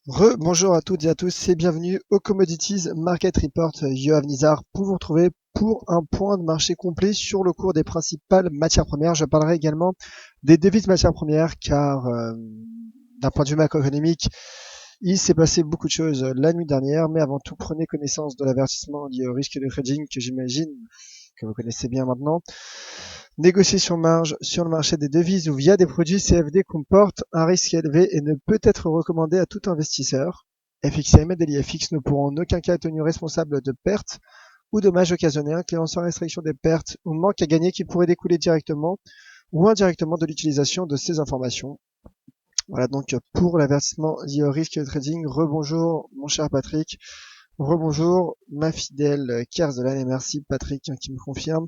Bonjour à toutes et à tous et bienvenue au Commodities Market Report. Yoav Nizar pour vous retrouver pour un point de marché complet sur le cours des principales matières premières. Je parlerai également des devises matières premières car d'un point de vue macroéconomique, il s'est passé beaucoup de choses la nuit dernière, mais avant tout prenez connaissance de l'avertissement lié au risque de trading que j'imagine que vous connaissez bien maintenant. Négocier sur marge sur le marché des devises ou via des produits CFD comporte un risque élevé et ne peut être recommandé à tout investisseur. FXIM et l'IFX ne pourront en aucun cas être tenus responsables de pertes ou dommages occasionnés incluant sans restriction des pertes ou manque à gagner qui pourraient découler directement ou indirectement de l'utilisation de ces informations. Voilà donc pour l'avertissement lié au risque de trading. Rebonjour mon cher Patrick. Rebonjour ma fidèle Kerzelan et merci Patrick qui me confirme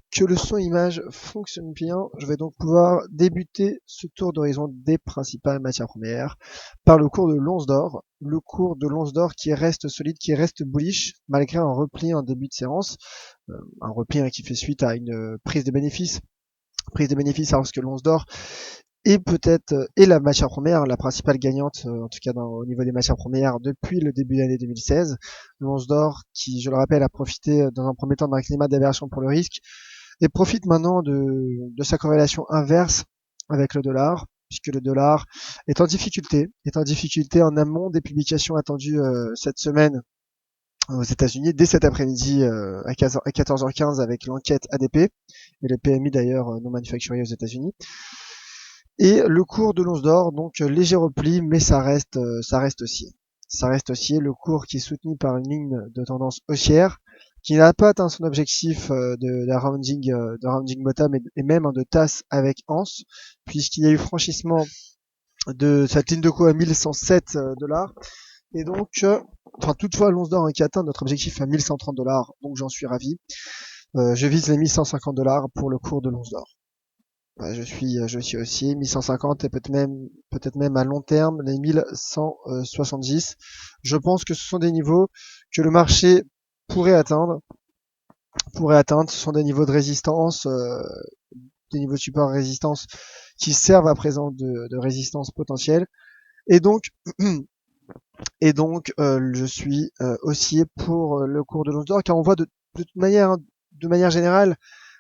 que le son image fonctionne bien. Je vais donc pouvoir débuter ce tour d'horizon des principales matières premières par le cours de l'once d'or. Le cours de l'once d'or qui reste solide, qui reste bullish malgré un repli en début de séance. Un repli qui fait suite à une prise de bénéfices. Prise de bénéfices alors que l'once d'or est peut-être est la matière première, la principale gagnante, en tout cas au niveau des matières premières depuis le début de l'année 2016. L'once d'or qui, je le rappelle, a profité dans un premier temps d'un climat d'aversion pour le risque et profite maintenant de sa corrélation inverse avec le dollar, puisque le dollar est en difficulté en amont des publications attendues cette semaine aux États-Unis dès cet après-midi à 14h15 avec l'enquête ADP et le PMI d'ailleurs non manufacturier aux États-Unis. Et le cours de l'once d'or, donc léger repli, mais ça reste haussier. Ça reste haussier, le cours qui est soutenu par une ligne de tendance haussière, qui n'a pas atteint son objectif de rounding bottom et même de tasse avec anse, puisqu'il y a eu franchissement de cette ligne de coup à 1107 dollars. Et donc, toutefois, l'once d'or qui atteint notre objectif à 1130 dollars, donc j'en suis ravi. Je vise les 1150 dollars pour le cours de l'once d'or. Je suis aussi 1150 et peut-être même à long terme les 1170. Je pense que ce sont des niveaux que le marché pourrait atteindre. Ce sont des niveaux de résistance, des niveaux de support résistance qui servent à présent de résistance potentielle. Et donc, je suis haussier pour le cours de l'once d'or car on voit de manière générale,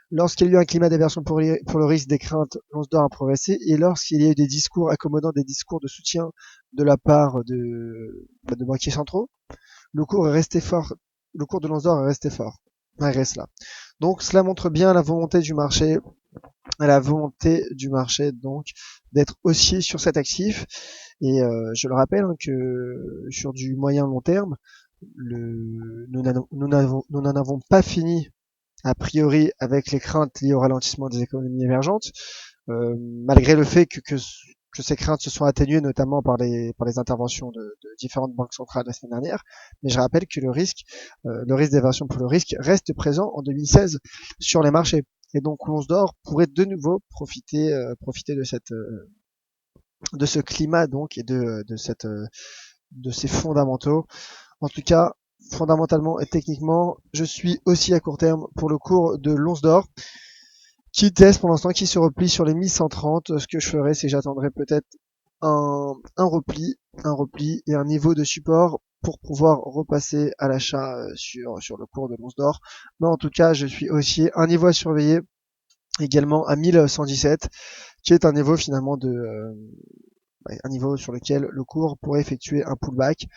lorsqu'il y a eu un climat d'aversion pour le risque, des craintes, l'once d'or a progressé. Et lorsqu'il y a eu des discours accommodants, des discours de soutien de la part de banquiers centraux, le cours est resté fort. Le cours de l'once d'or est resté fort. Il reste là. Donc cela montre bien la volonté du marché, donc d'être haussier sur cet actif. Et je le rappelle que sur du moyen long terme, nous n'en avons pas fini a priori avec les craintes liées au ralentissement des économies émergentes, malgré le fait que ces craintes se sont atténuées notamment par les interventions de différentes banques centrales la semaine dernière. Mais je rappelle que le risque d'aversion pour le risque reste présent en 2016 sur les marchés. Et donc l'once d'or pourrait de nouveau profiter de ce climat donc et de ces fondamentaux. En tout cas, fondamentalement et techniquement, je suis aussi à court terme pour le cours de l'once d'or qui teste pour l'instant, qui se replie sur les 1130. Ce que je ferai, c'est que j'attendrai peut-être un repli et un niveau de support pour pouvoir repasser à l'achat sur le cours de l'once d'or. Mais en tout cas, je suis haussier. Un niveau à surveiller également à 1117, qui est un niveau finalement un niveau sur lequel le cours pourrait effectuer un pullback.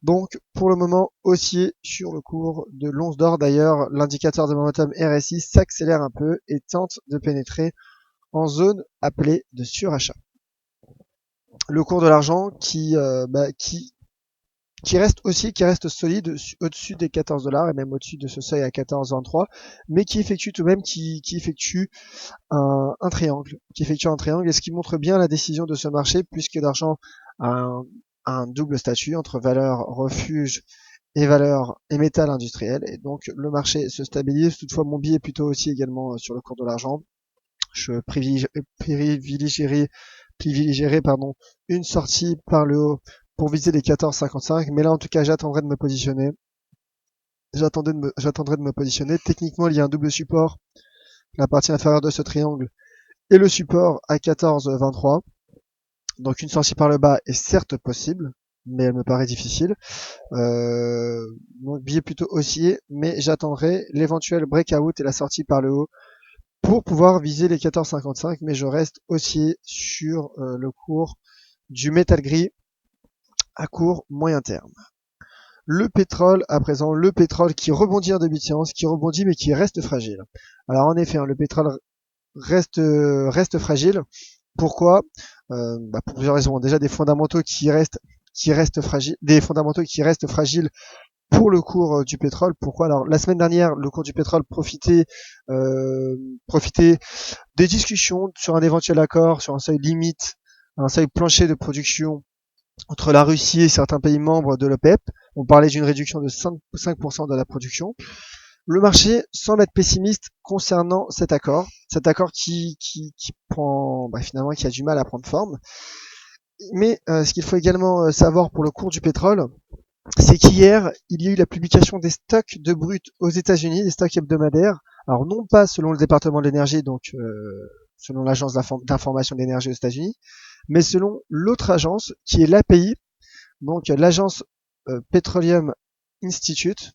Donc, pour le moment, haussier sur le cours de l'once d'or. D'ailleurs, l'indicateur de momentum RSI s'accélère un peu et tente de pénétrer en zone appelée de surachat. Le cours de l'argent qui reste solide au-dessus des 14 dollars et même au-dessus de ce seuil à 14,23, mais qui effectue tout de même qui effectue un triangle, et ce qui montre bien la décision de ce marché puisque l'argent a un double statut entre valeur refuge et valeur et métal industriel, et donc le marché se stabilise. Toutefois, mon billet est plutôt aussi également sur le cours de l'argent. Je privilégierai une sortie par le haut pour viser les 14,55, mais là en tout cas j'attendrai de me positionner. Techniquement, il y a un double support, la partie inférieure de ce triangle et le support à 14,23. Donc une sortie par le bas est certes possible, mais elle me paraît difficile. Donc billet plutôt haussier, mais j'attendrai l'éventuel breakout et la sortie par le haut pour pouvoir viser les 14,55, mais je reste haussier sur le cours du métal gris à court moyen terme. Le pétrole, à présent, le pétrole qui rebondit en début de séance, qui rebondit mais qui reste fragile. Alors en effet, le pétrole reste fragile. Pourquoi? Pour plusieurs raisons. Déjà des fondamentaux qui restent fragiles, des fondamentaux qui restent fragiles pour le cours du pétrole. Pourquoi? Alors la semaine dernière, le cours du pétrole profitait des discussions sur un éventuel accord, sur un seuil limite, un seuil plancher de production entre la Russie et certains pays membres de l'OPEP. On parlait d'une réduction de 5% de la production. Le marché semble être pessimiste concernant cet accord qui prend finalement qui a du mal à prendre forme. Mais ce qu'il faut également savoir pour le cours du pétrole, c'est qu'hier, il y a eu la publication des stocks de brut aux États-Unis, des stocks hebdomadaires. Alors non pas selon le département de l'énergie, donc selon l'agence d'information de l'énergie aux États-Unis, mais selon l'autre agence qui est l'API, donc l'agence Petroleum Institute,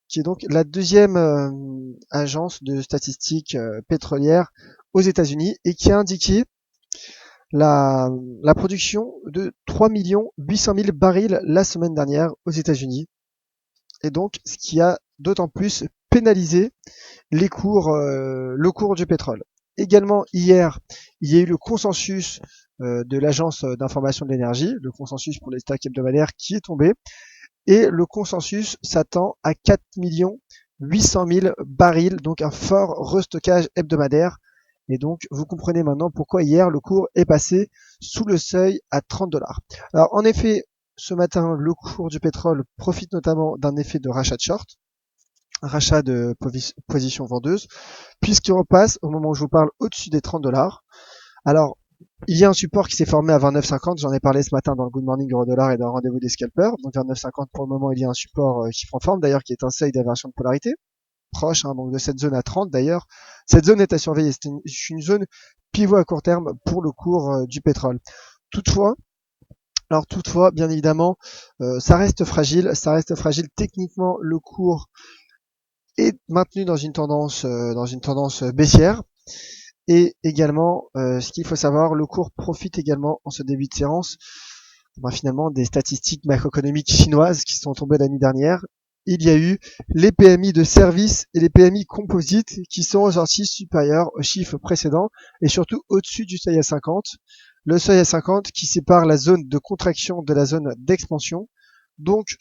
qui est donc la deuxième agence de statistiques pétrolières aux États-Unis et qui a indiqué la production de 3 800 000 barils la semaine dernière aux États-Unis. Et donc, ce qui a d'autant plus pénalisé le cours du pétrole. Également, hier, il y a eu le consensus de l'agence d'information de l'énergie, le consensus pour les stocks hebdomadaires qui est tombé. Et le consensus s'attend à 4 800 000 barils, donc un fort restockage hebdomadaire. Et donc, vous comprenez maintenant pourquoi hier, le cours est passé sous le seuil à 30 $. Alors, en effet, ce matin, le cours du pétrole profite notamment d'un effet de rachat de short, rachat de position vendeuse, puisqu'il repasse, au moment où je vous parle, au-dessus des 30 $. Alors, il y a un support qui s'est formé à 29,50, j'en ai parlé ce matin dans le Good Morning Euro-Dollar et dans le rendez-vous des scalpers. Donc 29,50 pour le moment, il y a un support qui prend forme, d'ailleurs qui est un seuil d'inversion de polarité, proche donc de cette zone à 30 d'ailleurs. Cette zone est à surveiller, c'est une zone pivot à court terme pour le cours du pétrole. Toutefois, bien évidemment, ça reste fragile techniquement. Le cours est maintenu dans une tendance baissière. Et également, ce qu'il faut savoir, le cours profite également en ce début de séance, finalement, des statistiques macroéconomiques chinoises qui sont tombées l'année dernière. Il y a eu les PMI de services et les PMI composites qui sont ressortis supérieurs aux chiffres précédents et surtout au-dessus du seuil à 50. Le seuil à 50 qui sépare la zone de contraction de la zone d'expansion. Donc,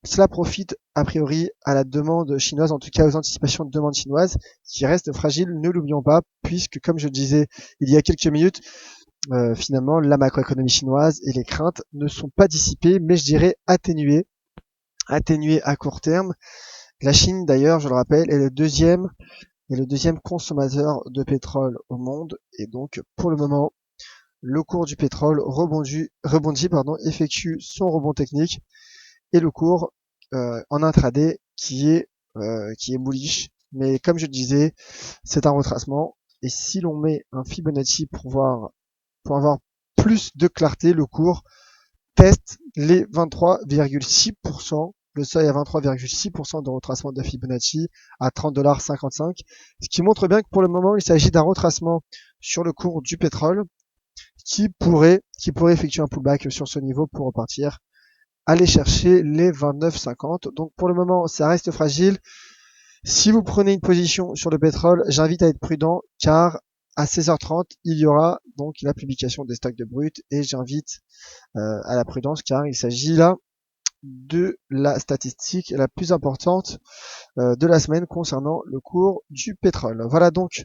cela profite a priori à la demande chinoise, en tout cas aux anticipations de demande chinoise, qui restent fragiles, ne l'oublions pas, puisque comme je le disais il y a quelques minutes, finalement la macroéconomie chinoise et les craintes ne sont pas dissipées, mais je dirais atténuées à court terme. La Chine d'ailleurs, je le rappelle, est le deuxième consommateur de pétrole au monde, et donc pour le moment, le cours du pétrole rebondit, effectue son rebond technique, et le cours en intraday qui est bullish, mais comme je le disais, c'est un retracement, et si l'on met un Fibonacci pour avoir plus de clarté, le cours teste les 23,6%, le seuil à 23,6% de retracement de Fibonacci à 30,55 $, ce qui montre bien que pour le moment il s'agit d'un retracement sur le cours du pétrole qui pourrait effectuer un pullback sur ce niveau pour repartir aller chercher les 29,50. Donc pour le moment, ça reste fragile. Si vous prenez une position sur le pétrole, j'invite à être prudent car à 16h30, il y aura donc la publication des stocks de brut et j'invite à la prudence car il s'agit là de la statistique la plus importante de la semaine concernant le cours du pétrole. Voilà donc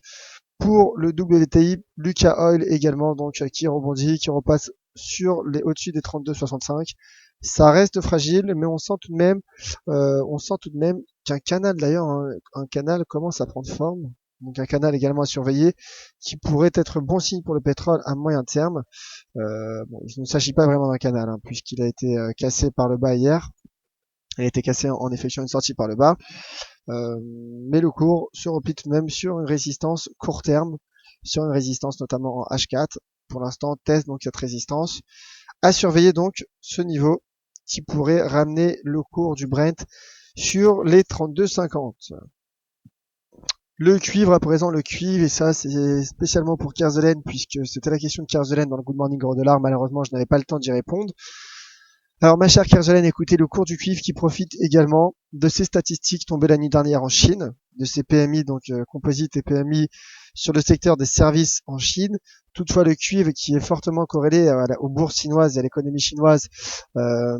pour le WTI, Lucas Oil également, donc qui rebondit, qui repasse au-dessus des 32,65. Ça reste fragile, mais on sent tout de même qu'un canal d'ailleurs, un canal commence à prendre forme. Donc un canal également à surveiller, qui pourrait être bon signe pour le pétrole à moyen terme. Il ne s'agit pas vraiment d'un canal, puisqu'il a été cassé par le bas hier. Il a été cassé en effectuant une sortie par le bas. Mais le cours se replie tout de même sur une résistance court terme, sur une résistance notamment en H4. Pour l'instant, teste donc cette résistance À surveiller donc ce niveau qui pourrait ramener le cours du Brent sur les 32,50. Le cuivre à présent, le cuivre, et ça c'est spécialement pour Kerzelen, puisque c'était la question de Kerzelen dans le Good Morning Euro-Dollar. Malheureusement, je n'avais pas le temps d'y répondre. Alors ma chère Kerzelen, écoutez, le cours du cuivre qui profite également de ces statistiques tombées la nuit dernière en Chine, de ces PMI, donc composites et PMI sur le secteur des services en Chine. Toutefois, le cuivre qui est fortement corrélé aux bourses chinoises et à l'économie chinoise a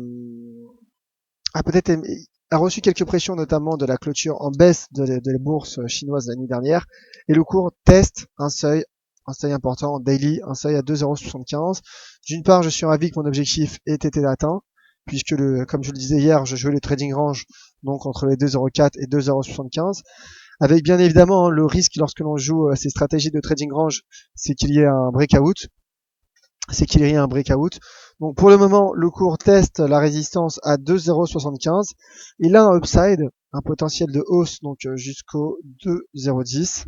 reçu quelques pressions, notamment de la clôture en baisse de la bourse chinoise la nuit dernière, et le cours teste un seuil important en daily, un seuil à 2,075. D'une part, je suis ravi que mon objectif ait été atteint, puisque comme je le disais hier, je jouais le trading range, donc entre les 2,04 et 2,075, avec bien évidemment le risque lorsque l'on joue ces stratégies de trading range, c'est qu'il y ait un breakout. Donc pour le moment, le cours teste la résistance à 2,075. Il a un upside, un potentiel de hausse donc jusqu'au 2,010.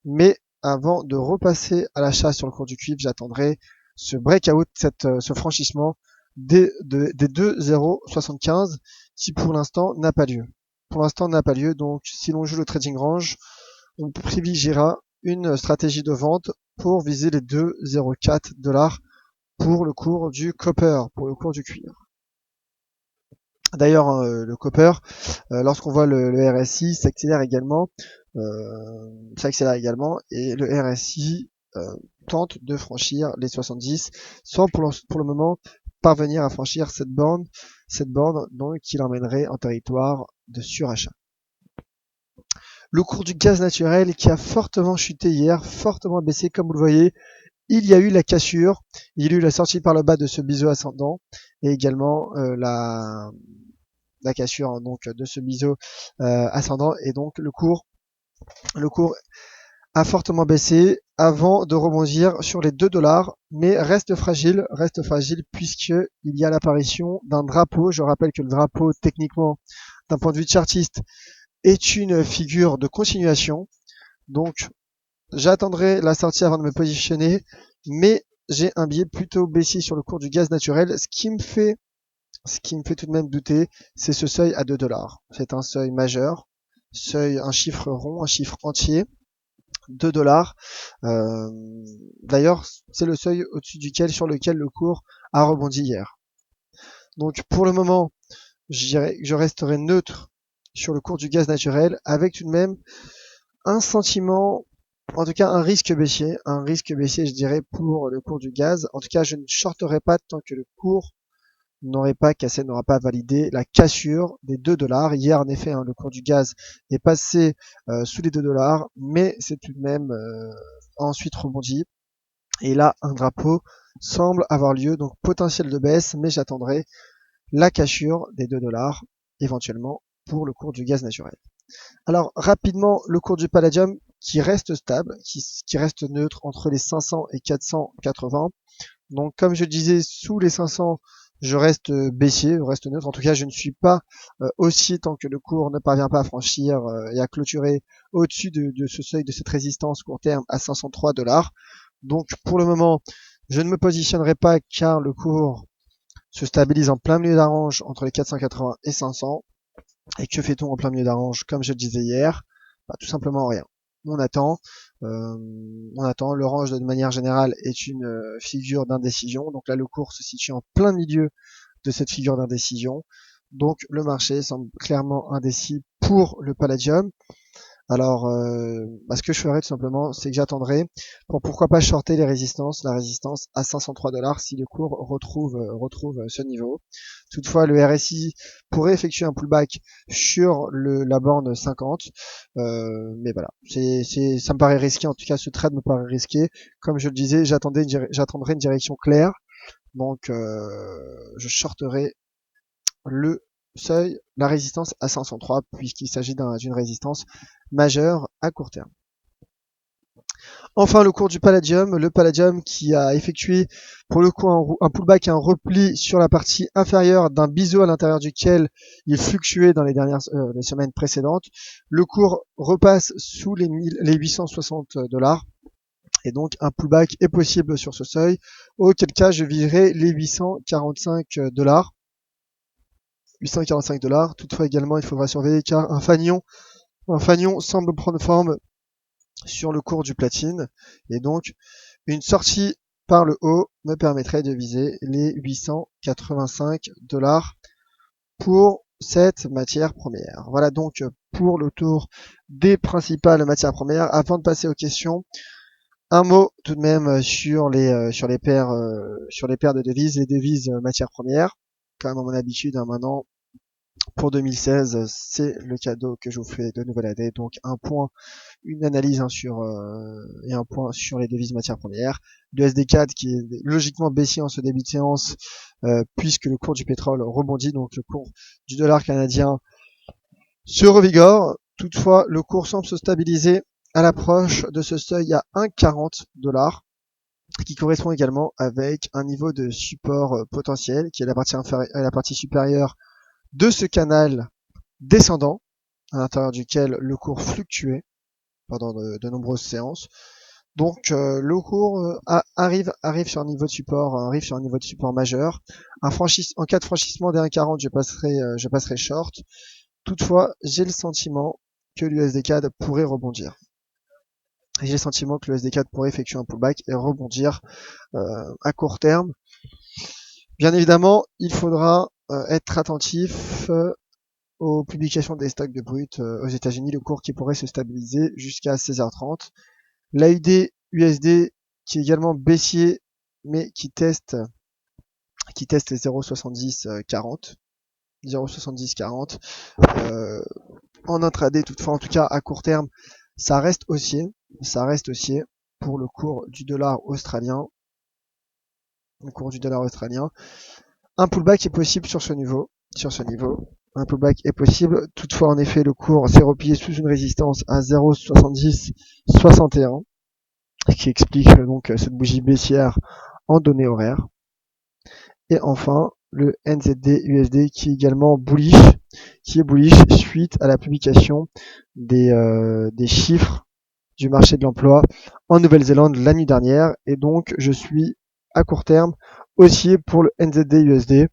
Mais avant de repasser à l'achat sur le cours du cuivre, j'attendrai ce breakout, ce franchissement des 2,075 qui pour l'instant n'a pas lieu. Donc si l'on joue le trading range, on privilégiera une stratégie de vente pour viser les 2,04 $ pour le cours du copper, pour le cours du cuivre. D'ailleurs, le copper, lorsqu'on voit le RSI, s'accélère également, et le RSI tente de franchir les 70, sans pour le moment parvenir à franchir cette borne donc qui l'emmènerait en territoire de surachat. Le cours du gaz naturel qui a fortement chuté hier, fortement baissé comme vous le voyez. Il y a eu la cassure, il y a eu la sortie par le bas de ce biseau ascendant et également la cassure donc de ce biseau ascendant, et donc le cours a fortement baissé avant de rebondir sur les 2 $, mais reste fragile puisque il y a l'apparition d'un drapeau. Je rappelle que le drapeau, techniquement, d'un point de vue chartiste, est une figure de continuation. Donc j'attendrai la sortie avant de me positionner, mais j'ai un biais plutôt baissier sur le cours du gaz naturel. Ce qui me fait tout de même douter, c'est ce seuil à 2 $. C'est un seuil majeur, un chiffre rond, un chiffre entier, 2 $. D'ailleurs, c'est le seuil sur lequel le cours a rebondi hier. Donc pour le moment, je resterai neutre sur le cours du gaz naturel, avec tout de même un sentiment, en tout cas un risque baissier, je dirais, pour le cours du gaz. En tout cas, je ne shorterai pas tant que le cours n'aura pas validé la cassure des 2 $. Hier, en effet, le cours du gaz est passé sous les 2 $, mais c'est tout de même ensuite rebondi. Et là, un drapeau semble avoir lieu, donc potentiel de baisse, mais j'attendrai la cassure des 2 $ éventuellement pour le cours du gaz naturel. Alors rapidement, le cours du palladium qui reste stable, qui reste neutre entre les 500 et 480. Donc comme je disais, sous les 500, je reste baissier, je reste neutre. En tout cas, je ne suis pas haussier tant que le cours ne parvient pas à franchir et à clôturer au-dessus de ce seuil, de cette résistance court terme à 503 $. Donc pour le moment, je ne me positionnerai pas car le cours se stabilise en plein milieu d'arrange entre les 480 et 500. Et que fait-on en plein milieu d'arrange? Comme je le disais hier, tout simplement rien. On attend. Le range de manière générale est une figure d'indécision. Donc là, le cours se situe en plein milieu de cette figure d'indécision. Donc le marché semble clairement indécis pour le palladium. Alors, ce que je ferai tout simplement, c'est que j'attendrai pour pourquoi pas shorter la résistance à 503 $ si le cours retrouve ce niveau. Toutefois, le RSI pourrait effectuer un pullback sur la borne 50, mais voilà, ça me paraît risqué. En tout cas, ce trade me paraît risqué. Comme je le disais, j'attendrai une direction claire, donc je shorterai la résistance à 503 puisqu'il s'agit d'une résistance majeure à court terme. Enfin, le cours du palladium, qui a effectué pour le coup un pullback et un repli sur la partie inférieure d'un biseau à l'intérieur duquel il fluctuait dans les semaines précédentes. Le cours repasse sous les 860 $. Et donc un pullback est possible sur ce seuil, auquel cas je viserai les 845 $. 845 $. Toutefois également, il faudra surveiller car un fanion semble prendre forme sur le cours du platine. Et donc, une sortie par le haut me permettrait de viser les 885 $ pour cette matière première. Voilà donc pour le tour des principales matières premières. Avant de passer aux questions, un mot tout de même sur les paires de devises, les devises matières premières. Comme à mon habitude, maintenant pour 2016, c'est le cadeau que je vous fais de nouvelle année. Donc un point, une analyse et un point sur les devises matières premières. Le SD4 qui est logiquement baissier en ce début de séance puisque le cours du pétrole rebondit, donc le cours du dollar canadien se revigore. Toutefois, le cours semble se stabiliser à l'approche de ce seuil à 1,40 $, qui correspond également avec un niveau de support potentiel qui est la partie supérieure de ce canal descendant à l'intérieur duquel le cours fluctuait pendant de nombreuses séances. Donc le cours arrive sur un niveau de support, majeur. En cas de franchissement des 1,40, je passerai short. Toutefois, j'ai le sentiment que l'USD-CAD pourrait rebondir. J'ai le sentiment que l'USD-CAD pourrait effectuer un pullback et rebondir à court terme. Bien évidemment, il faudra être attentif aux publications des stocks de brut aux États-Unis, le cours qui pourrait se stabiliser jusqu'à 16h30. L'AUD USD qui est également baissier, mais qui teste les 0,7040. 0,7040. En intraday, toutefois, en tout cas à court terme, ça reste haussier pour le cours du dollar australien. Un pullback est possible sur ce niveau. Un pullback est possible. Toutefois, en effet, le cours s'est replié sous une résistance à 0,7061, ce qui explique donc cette bougie baissière en données horaires. Et enfin, le NZD USD qui est également bullish, suite à la publication des chiffres du marché de l'emploi en Nouvelle-Zélande la nuit dernière. Et donc, je suis à court terme haussier pour le NZD USD.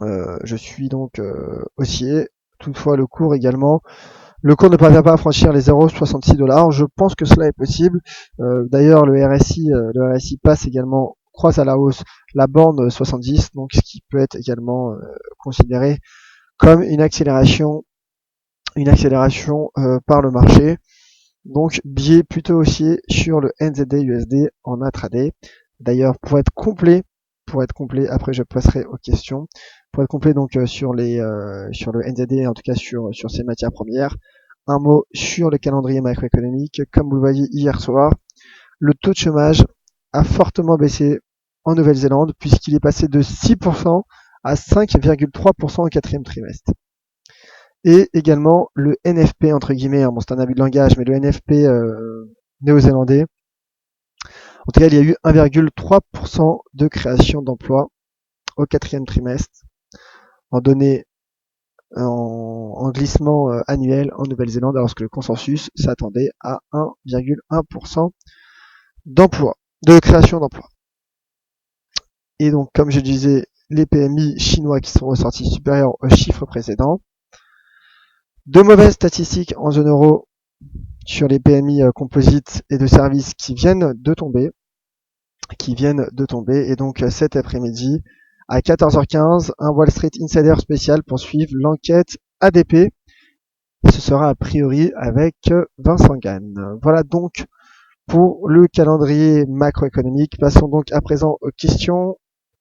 Je suis donc haussier. Toutefois, le cours ne parvient pas à franchir les 0,66 $. Je pense que cela est possible. D'ailleurs, le RSI croise à la hausse la borne 70, donc ce qui peut être également considéré comme une accélération par le marché. Donc, biais plutôt haussier sur le NZD USD en intraday. D'ailleurs, pour être complet, après je passerai aux questions. Pour être complet donc sur le NZD, en tout cas sur ces matières premières, un mot sur le calendrier macroéconomique. Comme vous le voyez hier soir, le taux de chômage a fortement baissé en Nouvelle-Zélande puisqu'il est passé de 6% à 5,3% au quatrième trimestre. Et également le NFP entre guillemets, c'est un abus de langage, mais le NFP néo-zélandais. En tout cas, il y a eu 1,3% de création d'emplois au quatrième trimestre en données en glissement annuel en Nouvelle-Zélande, alors que le consensus s'attendait à 1,1% de création d'emplois. Et donc, comme je disais, les PMI chinois qui sont ressortis supérieurs aux chiffres précédents. De mauvaises statistiques en zone euro sur les PMI composites et de services qui viennent de tomber. Et donc cet après-midi, à 14h15, un Wall Street Insider spécial pour suivre l'enquête ADP. Et ce sera a priori avec Vincent Gann. Voilà donc pour le calendrier macroéconomique. Passons donc à présent aux questions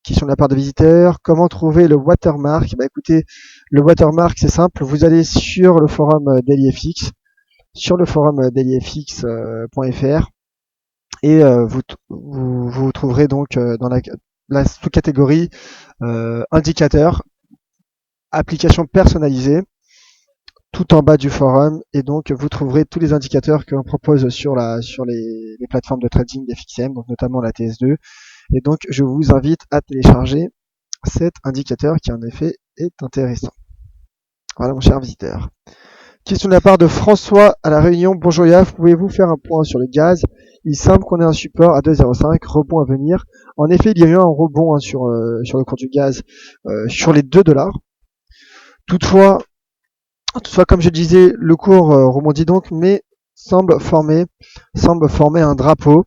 de la part de visiteurs. Comment trouver le watermark? Écoutez, le watermark c'est simple. Vous allez sur le forum DailyFX, dailyfx.fr, et vous trouverez donc dans la sous-catégorie indicateurs, applications personnalisées, tout en bas du forum, et donc vous trouverez tous les indicateurs que l'on propose sur les plateformes de trading d'FXM, donc notamment la TS2. Et donc je vous invite à télécharger cet indicateur qui en effet est intéressant. Voilà mon cher visiteur. Question de la part de François à La Réunion. Bonjour Yaf, pouvez-vous faire un point sur le gaz? il semble qu'on ait un support à 2,05, rebond à venir. En effet, il y a eu un rebond sur le cours du gaz sur les 2 $. Toutefois, comme je disais, le cours rebondit donc, mais semble former un drapeau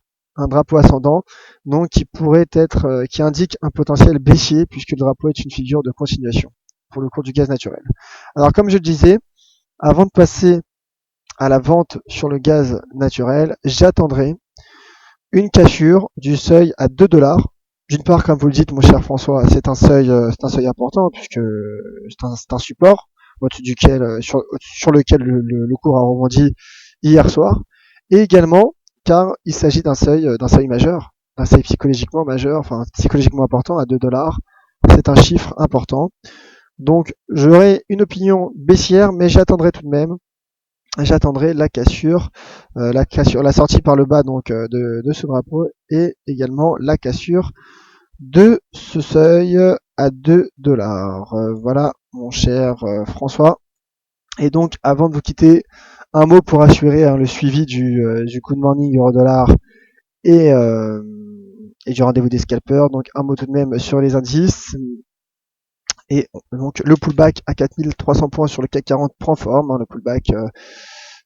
ascendant, donc qui indique un potentiel baissier, puisque le drapeau est une figure de continuation pour le cours du gaz naturel. Alors, comme je le disais, avant de passer à la vente sur le gaz naturel, j'attendrai une cassure du seuil à 2 $. D'une part, comme vous le dites, mon cher François, c'est un seuil important, puisque c'est un support au-dessus duquel, sur lequel le cours a rebondi hier soir, et également car il s'agit d'un seuil majeur, d'un seuil psychologiquement majeur, enfin psychologiquement important à 2 $. C'est un chiffre important. Donc j'aurai une opinion baissière, mais j'attendrai tout de même. J'attendrai la cassure, la sortie par le bas donc de ce drapeau, et également la cassure de ce seuil à 2 $. Voilà, mon cher François. Et donc, avant de vous quitter, un mot pour assurer le suivi du good morning euro-dollar et du rendez-vous des scalpers. Donc, un mot tout de même sur les indices. Et donc, le pullback à 4300 points sur le CAC 40 prend forme, le pullback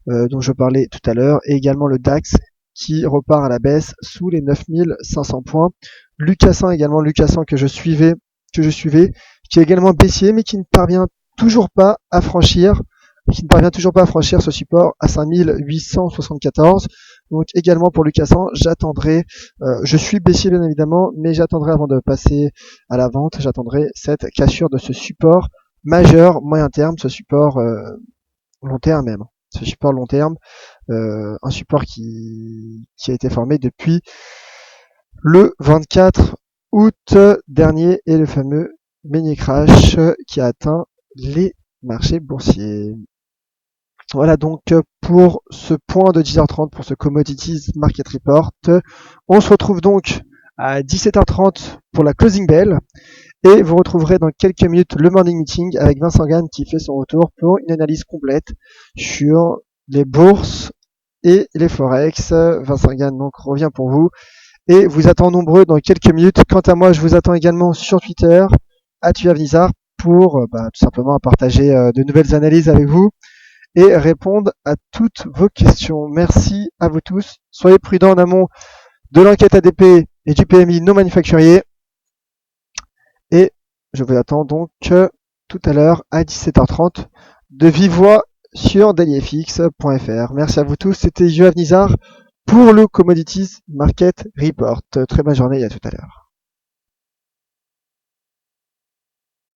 dont je parlais tout à l'heure, et également le DAX qui repart à la baisse sous les 9500 points. Lucas 100 également, Lucas 100 que je suivais, qui est également baissier, mais qui ne parvient toujours pas à franchir ce support à 5874. Donc également pour Lucas 100, j'attendrai, je suis baissier bien évidemment, mais j'attendrai avant de passer à la vente, j'attendrai cette cassure de ce support majeur moyen terme, ce support long terme même. Ce support long terme, un support qui a été formé depuis le 24 août dernier, et le fameux mini crash qui a atteint les marchés boursiers. Voilà donc pour ce point de 10h30 pour ce Commodities Market Report. On se retrouve donc à 17h30 pour la closing bell. Et vous retrouverez dans quelques minutes le morning meeting avec Vincent Gann qui fait son retour pour une analyse complète sur les bourses et les forex. Vincent Gann donc revient pour vous et vous attend nombreux dans quelques minutes. Quant à moi, je vous attends également sur Twitter @yoavnizar pour tout simplement partager de nouvelles analyses avec vous et répondre à toutes vos questions. Merci à vous tous. Soyez prudents en amont de l'enquête ADP et du PMI non manufacturier. Et je vous attends donc tout à l'heure à 17h30 de vive voix sur dailyfx.fr. Merci à vous tous, c'était Yoav Nizar pour le Commodities Market Report. Très bonne journée et à tout à l'heure.